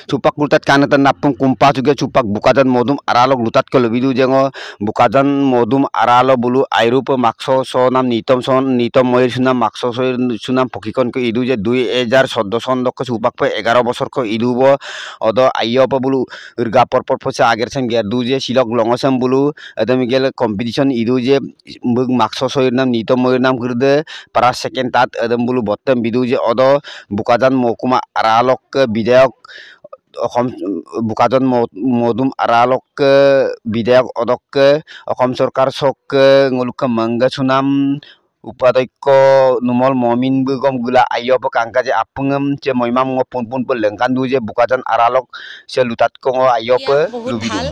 Supak lutat kanatan napung kumpa juga supak bukadan modum aralog lutat kalau bidu jengo bukadan modum aralo bulu airupa makso so nam nitom moir sunam makso so sunam pokikon ko idu je 2014 sondok ko supak pe 11 বছর ko idu bo odo ayo pa bulu urga por pose ager sen ger du je silok longosam bulu adam gel competition idu je mug makso so nam nitom moir nam gurde para second tat adam bulu bottom bidu je odo bukadan mokuma aralok bidayok Assam বুকাজন মদুম আৰালক বিধায়ক অদক অসম চৰকাৰ চক nguluk mangga sunam upadhyaksh numol momin begom gula ayop kangka je apengem je moimam ngopun pelengkan du je bukajan aralok se lutat ko ayop lubidu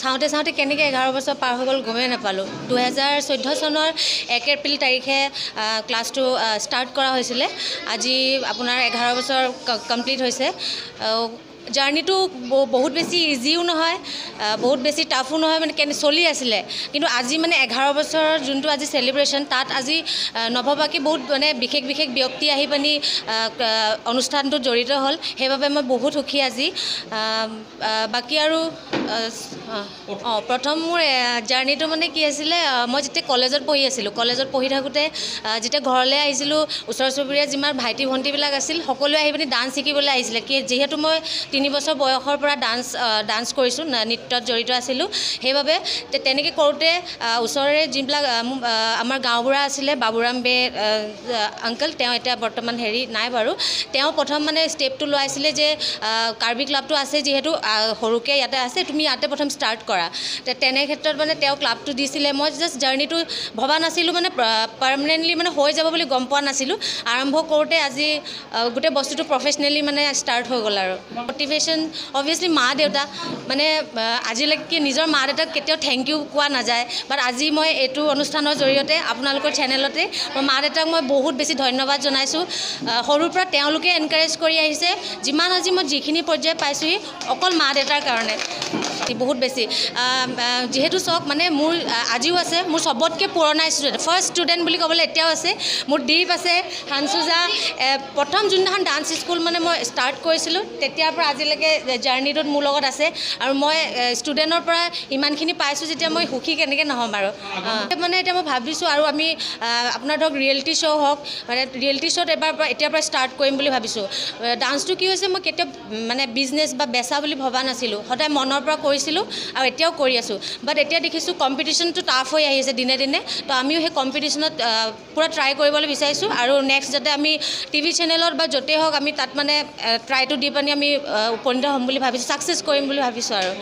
সাউতে সাউতে কেনেকৈ 11 বছৰ পাৰ হৈ গ'ল গমেই নাপালোঁ 2014 চনৰ 1 এপ্ৰিল তাৰিখে ক্লাছটো ষ্টাৰ্ট কৰা হৈছিলে আজি আপোনাৰ 11 বছৰ কমপ্লিট হৈছে জাৰ্নিটো বহুত বেছি ইজিও নহয় বহুত বেছি টাফো নহয় মানে কেনে চলি আছিলে কিন্তু আজি মানে 11 বছৰৰ যোনটো আজি সেলিব্ৰেশন তাত আজি নভবাকি বহুত মানে বিশেষ ব্যক্তি আহি পানি অনুষ্ঠানটো জড়িত হ'ল সেইবাবে মই বহুত সুখী আজি বাকি আৰু প্ৰথম মোৰ জাৰ্নিটো মানে কি আছিলে মই যেতিয়া কলেজত পঢ়ি আছিলোঁ কলেজত পঢ়ি থাকোঁতে যেতিয়া ঘৰলৈ আহিছিলোঁ ওচৰ চুবুৰীয়া যিমান ভাইটি ভণ্টিবিলাক আছিল সকলোৱে আহি পানি ডান্স শিকিবলৈ আহিছিলে কি যেহেতু মই 3 বছৰ বয়সৰ পৰা ডান্স কৰিছোঁ নৃত্যত জড়িত আছিলোঁ সেইবাবে তেনেকৈ কৰোঁতে ওচৰৰে যিবিলাক আমাৰ গাঁওবুঢ়া আছিলে বাবুৰাম বে আংকল তেওঁ এতিয়া বৰ্তমান হেৰি নাই বাৰু তেওঁ প্ৰথম মানে ষ্টেপটো লোৱাইছিলে যে কাৰ্বি ক্লাবটো আছে যেহেতু সৰুকৈ ইয়াতে আছে তুমি ইয়াতে প্ৰথম ষ্টাৰ্ট কৰা তেনে ক্ষেত্ৰত মানে তেওঁ ক্লাবটো দিছিলে মই জাষ্ট জাৰ্নিটো ভবা নাছিলোঁ মানে পাৰ্মানেণ্টলি মানে হৈ যাব বুলি গম পোৱা নাছিলোঁ আৰম্ভ কৰোঁতে আজি গোটেই বস্তুটো প্ৰফেচনেলি মানে ষ্টাৰ্ট হৈ গ'ল আৰু মোটিভেশ্যন অবভিয়াছলি মা দেউতা মানে আজিলৈকে নিজৰ মা দেউতাক কেতিয়াও থেংক ইউ কোৱা নাযায় বাট আজি মই এইটো অনুষ্ঠানৰ জৰিয়তে আপোনালোকৰ চেনেলতে মই মা দেউতাক মই বহুত বেছি ধন্যবাদ জনাইছোঁ সৰুৰ পৰা তেওঁলোকে এনকাৰেজ কৰি আহিছে যিমান আজি মই যিখিনি পৰ্যায় পাইছোঁহি অকল মা দেউতাৰ কাৰণে বহুত বেছি যেহেতু চক মানে মোৰ আজিও আছে মোৰ সবতকৈ পুৰণা ষ্টুডেণ্ট ফাৰ্ষ্ট ষ্টুডেণ্ট বুলি ক'বলৈ এতিয়াও আছে মোৰ দীপ আছে হানসুজা প্ৰথম যোনদিনাখন ডান্স স্কুল মানে মই ষ্টাৰ্ট কৰিছিলোঁ তেতিয়াৰ পৰা আজিলৈকে জাৰ্নিটোত মোৰ লগত আছে আৰু মই ষ্টুডেণ্টৰ পৰা ইমানখিনি পাইছোঁ যেতিয়া মই সুখী কেনেকৈ নহ'ম আৰু মানে এতিয়া মই ভাবিছোঁ আৰু আমি আপোনাৰ ধৰক ৰিয়েলিটি শ্ব' হওক মানে ৰিয়েলিটি শ্ব'ত এতিয়াৰ পৰা ষ্টাৰ্ট কৰিম বুলি ভাবিছোঁ ডান্সটো কি হৈছে মই কেতিয়াও মানে বিজনেছ বা বেচা বুলি ভবা নাছিলোঁ সদায় মনৰ পৰা কৰিছিলোঁ আৰু এতিয়াও কৰি আছোঁ বাট এতিয়া দেখিছোঁ কম্পিটিশ্যনটো টাফ হৈ আহিছে দিনে দিনে তো আমিও সেই কম্পিটিশ্যনত পূৰা ট্ৰাই কৰিবলৈ বিচাৰিছোঁ আৰু নেক্সট যাতে আমি টিভি চেনেলত বা য'তেই হওক আমি তাত মানে ট্ৰাইটো দি পানি আমি উপনীত হ'ম বুলি ভাবিছোঁ ছাকচেছ কৰিম বুলি ভাবিছোঁ আৰু